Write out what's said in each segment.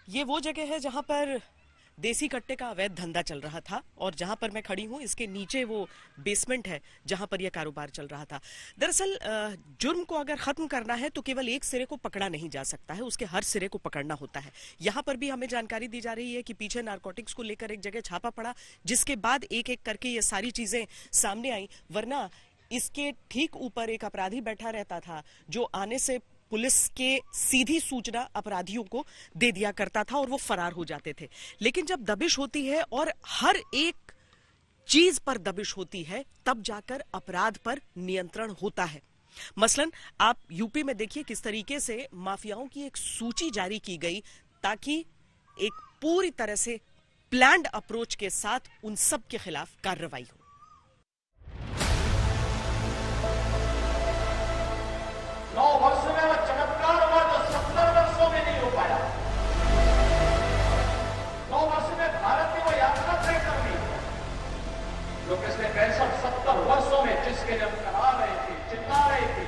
ये वो जगह है जहां पर देसी कट्टे का अवैध धंधा चल रहा था और जहां पर मैं खड़ी हूं इसके नीचे वो बेसमेंट है जहां पर यह कारोबार चल रहा था। दरअसल जुर्म को अगर खत्म करना है तो केवल एक सिरे को पकड़ा नहीं जा सकता है, उसके हर सिरे को पकड़ना होता है। यहां पर भी हमें जानकारी दी जा रही है कि पीछे नारकोटिक्स को लेकर एक जगह छापा पड़ा, जिसके बाद एक एक करके ये सारी चीजें सामने आई, वरना इसके ठीक ऊपर एक अपराधी बैठा रहता था जो आने से पुलिस के सीधी सूचना अपराधियों को दे दिया करता था और वो फरार हो जाते थे। लेकिन जब दबिश होती है और हर एक चीज पर दबिश होती है तब जाकर अपराध पर नियंत्रण होता है। मसलन आप यूपी में देखिए किस तरीके से माफियाओं की एक सूची जारी की गई ताकि एक पूरी तरह से प्लान्ड अप्रोच के साथ उन सब के खिलाफ कार्रवाई हो। 9 वर्ष में वो चमत्कार हुआ जो 70 वर्षों में नहीं हो पाया। 9 वर्ष में भारत ने वो यात्रा तय कर ली जो पिछले 65-70 वर्षों में जिसके लिए हम करा रहे थे, चिल्ला रहे थे।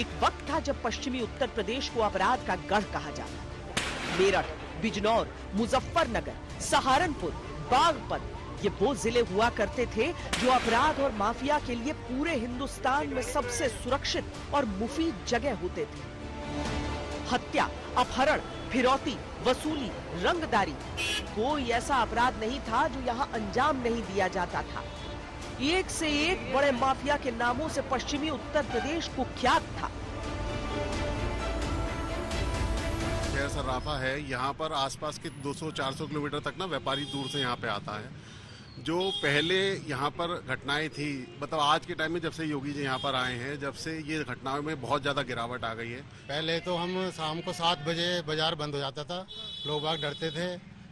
एक वक्त था जब पश्चिमी उत्तर प्रदेश को अपराध का गढ़ कहा जाता था। मेरठ, बिजनौर, मुजफ्फरनगर, सहारनपुर, बागपत, ये वो जिले हुआ करते थे जो अपराध और माफिया के लिए पूरे हिंदुस्तान में सबसे सुरक्षित और मुफीद जगह होते थे। हत्या, अपहरण, फिरौती, वसूली, रंगदारी, कोई ऐसा अपराध नहीं था जो यहाँ अंजाम नहीं दिया जाता था। एक से एक बड़े माफिया के नामों से पश्चिमी उत्तर प्रदेश कुख्यात था। शहर सर्राफा है, यहाँ पर आसपास के 200-400 किलोमीटर तक ना व्यापारी दूर से यहाँ पे आता है। जो पहले यहाँ पर घटनाएं थी, मतलब आज के टाइम में जब से योगी जी यहाँ पर आए हैं, जब से ये घटनाओं में बहुत ज़्यादा गिरावट आ गई है। पहले तो हम शाम को 7 बजे बाजार बंद हो जाता था, लोग बाग डरते थे,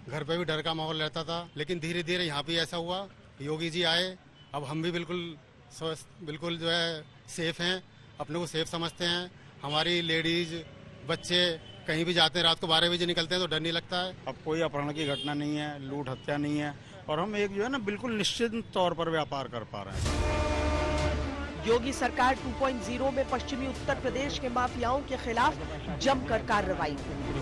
घर पे भी डर का माहौल रहता था। लेकिन धीरे धीरे यहाँ भी ऐसा हुआ, योगी जी आए, अब हम भी बिल्कुल जो है सेफ हैं, अपने को सेफ समझते हैं। हमारी लेडीज, बच्चे कहीं भी जाते हैं, रात को 12 बजे निकलते हैं तो डर नहीं लगता है। अब कोई अपहरण की घटना नहीं है, लूट हत्या नहीं है और हम एक जो है ना बिल्कुल निश्चित तौर पर व्यापार कर पा रहे हैं। योगी सरकार 2.0 में पश्चिमी उत्तर प्रदेश के माफियाओं के खिलाफ जमकर कार्रवाई हुई।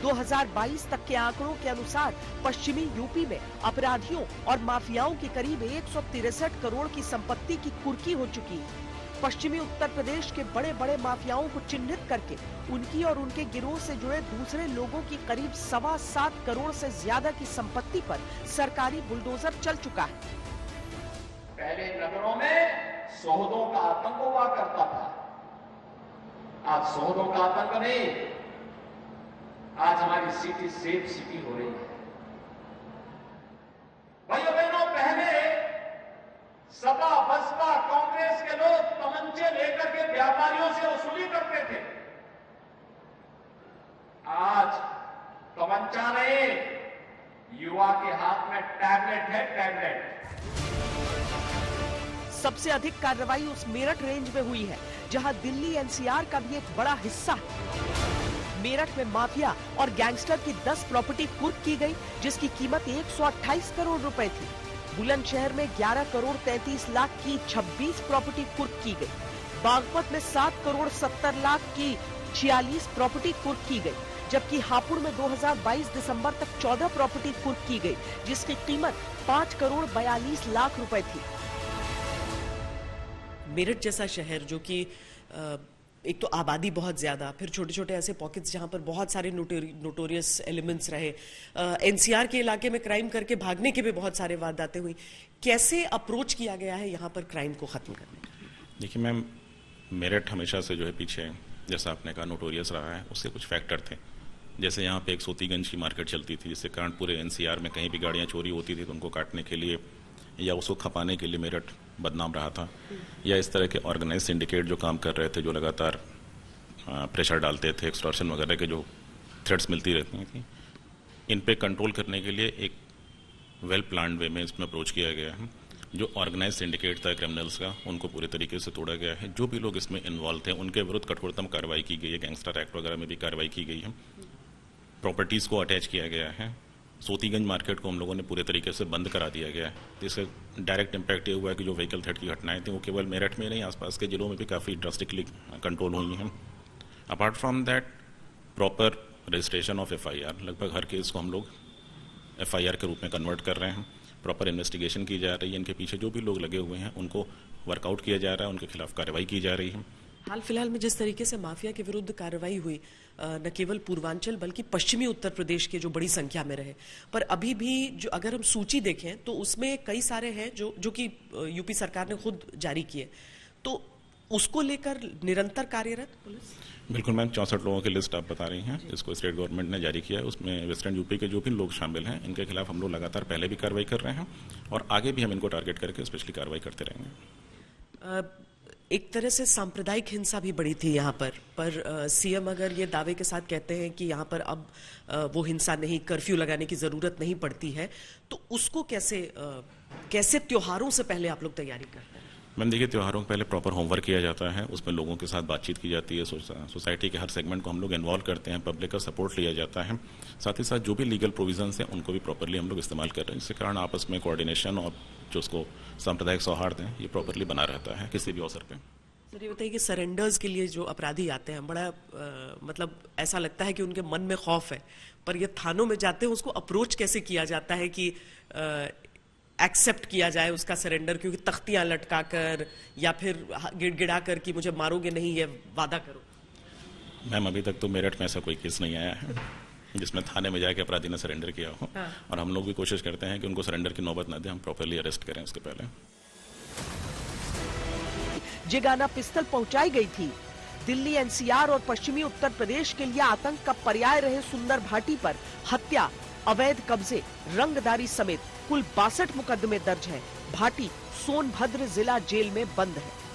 2022 तक के आंकड़ों के अनुसार पश्चिमी यूपी में अपराधियों और माफियाओं की करीब 163 करोड़ की संपत्ति की कुर्की हो चुकी है। पश्चिमी उत्तर प्रदेश के बड़े बड़े माफियाओं को चिन्हित करके उनकी और उनके गिरोह से जुड़े दूसरे लोगों की करीब 7.25 करोड़ से ज्यादा की संपत्ति पर सरकारी बुलडोजर चल चुका है। पहले नगरों में सोहदों का आतंक हुआ करता था, आज सोहदों का आतंक नहीं, आज हमारी सिटी सेफ सिटी हो रही है। भाइयों बहनों, पहले सपा, बसपा, कांग्रेस के लोग तमंचे लेकर के व्यापारियों से वसूली करते थे। आज तमंचा नहीं, युवा के हाथ में टैबलेट है, टैबलेट। सबसे अधिक कार्रवाई उस मेरठ रेंज में हुई है जहां दिल्ली एनसीआर का भी एक बड़ा हिस्सा है। मेरठ में माफिया और गैंगस्टर की 10 प्रॉपर्टी कुर्क की गई, जिसकी कीमत 128 करोड़ रुपए थी। बुलंदशहर में 11 करोड़ 33 लाख की 26 प्रॉपर्टी कुर्क की गई। बागपत में 7 करोड़ 70 लाख की 46 प्रॉपर्टी कुर्क की गई, जबकि हापुड़ में 2022 दिसंबर तक 14 प्रॉपर्टी कुर्क की गई, जिसकी कीमत 5 करोड़ 42 लाख रुपए थी। मेरठ जैसा शहर जो कि एक तो आबादी बहुत ज्यादा, फिर छोटे छोटे ऐसे पॉकेट्स जहां पर बहुत सारे नोटोरियस एलिमेंट्स रहे, एनसीआर के इलाके में क्राइम करके भागने के भी बहुत सारे वारदातें हुई। कैसे अप्रोच किया गया है यहाँ पर क्राइम को खत्म करने का? देखिए मैम, मेरठ हमेशा से जो है पीछे, जैसा आपने कहा, नोटोरियस रहा है। उसके कुछ फैक्टर थे, जैसे यहाँ पे एक सोतीगंज की मार्केट चलती थी, जिससे कारण पूरे एनसीआर में कहीं भी गाड़ियाँ चोरी होती थी तो उनको काटने के लिए या उसको खपाने के लिए मेरठ बदनाम रहा था। या इस तरह के ऑर्गेनाइज सिंडिकेट जो काम कर रहे थे, जो लगातार प्रेशर डालते थे, एक्सटॉर्शन वगैरह के जो थ्रेट्स मिलती रहती थी, इन पे कंट्रोल करने के लिए एक वेल प्लान्ड वे में इसमें अप्रोच किया गया है। जो ऑर्गेनाइज सिंडिकेट था क्रिमिनल्स का, उनको पूरे तरीके से तोड़ा गया है। जो भी लोग इसमें इन्वॉल्व थे उनके विरुद्ध कठोरतम कार्रवाई की गई है। गैंगस्टर एक्ट वगैरह में भी कार्रवाई की गई है। प्रॉपर्टीज़ को अटैच किया गया है सोतीगंज मार्केट को हम लोगों ने पूरे तरीके से बंद करा दिया गया है, जिससे डायरेक्ट इम्पैक्ट ये हुआ है कि जो व्हीकल थ्रेट की घटनाएं थी वो केवल मेरठ में नहीं, आसपास के जिलों में भी काफ़ी ड्रास्टिकली कंट्रोल हुई हैं। Apart from that, proper registration of FIR, लगभग हर केस को हम लोग FIR के रूप में कन्वर्ट कर रहे हैं। प्रॉपर इन्वेस्टिगेशन की जा रही है, इनके पीछे जो भी लोग लगे हुए हैं उनको वर्कआउट किया जा रहा है, उनके खिलाफ कार्रवाई की जा रही है। हाल फिलहाल में जिस तरीके से माफिया के विरुद्ध कार्रवाई हुई, न केवल पूर्वांचल बल्कि पश्चिमी उत्तर प्रदेश के जो बड़ी संख्या में रहे, पर अभी भी जो अगर हम सूची देखें तो उसमें कई सारे हैं जो कि यूपी सरकार ने खुद जारी किए, तो उसको लेकर निरंतर कार्यरत पुलिस। बिल्कुल मैम, 64 लोगों की लिस्ट आप बता रही हैं जिसको स्टेट गवर्नमेंट ने जारी किया है, उसमें वेस्टर्न यूपी के जो भी लोग शामिल हैं इनके खिलाफ हम लोग लगातार पहले भी कार्रवाई कर रहे हैं और आगे भी हम इनको टारगेट करके स्पेशली कार्रवाई करते रहेंगे। एक तरह से सांप्रदायिक हिंसा भी बढ़ी थी यहाँ पर सीएम अगर ये दावे के साथ कहते हैं कि यहाँ पर अब वो हिंसा नहीं, कर्फ्यू लगाने की जरूरत नहीं पड़ती है, तो उसको कैसे त्योहारों से पहले आप लोग तैयारी करते हैं? मैम देखिए, त्योहारों के पहले प्रॉपर होमवर्क किया जाता है, उसमें लोगों के साथ बातचीत की जाती है, सोसाइटी के हर सेगमेंट को हम लोग इन्वॉल्व करते हैं, पब्लिक का सपोर्ट लिया जाता है, साथ ही साथ जो भी लीगल प्रोविजंस हैं उनको भी प्रॉपरली हम लोग इस्तेमाल कर रहे हैं, जिसके कारण आपस में कोऑर्डिनेशन और जो उसको सांप्रदायिक सौहार्द है ये प्रॉपरली बना रहता है किसी भी अवसर पे। सर ये बताइए कि सरेंडर्स के लिए जो अपराधी आते हैं, बड़ा मतलब ऐसा लगता है कि उनके मन में खौफ है, पर ये थानों में जाते हैं उसको अप्रोच कैसे किया जाता है कि एक्सेप्ट किया जाए उसका सरेंडर, क्योंकि तख्तियां लटका कर या फिर गिड़गिड़ा कर कि मुझे मारोगे नहीं, ये वादा करो। मैम अभी तक तो मेरठ में ऐसा कोई केस नहीं आया है जिसमें थाने में जाके अपराधी ने सरेंडर किया हो। हाँ। और हम लोग भी कोशिश करते हैं कि उनको सरेंडर की नौबत ना दे, हम प्रॉपरली अरेस्ट करें उसके पहले। जिगाना पिस्तल पहुंचाई गई थी। दिल्ली NCR और पश्चिमी उत्तर प्रदेश के लिए आतंक का पर्याय रहे सुंदर भाटी पर हत्या, अवैध कब्जे, रंगदारी समेत कुल 62 मुकदमे दर्ज हैं। भाटी सोनभद्र जिला जेल में बंद है।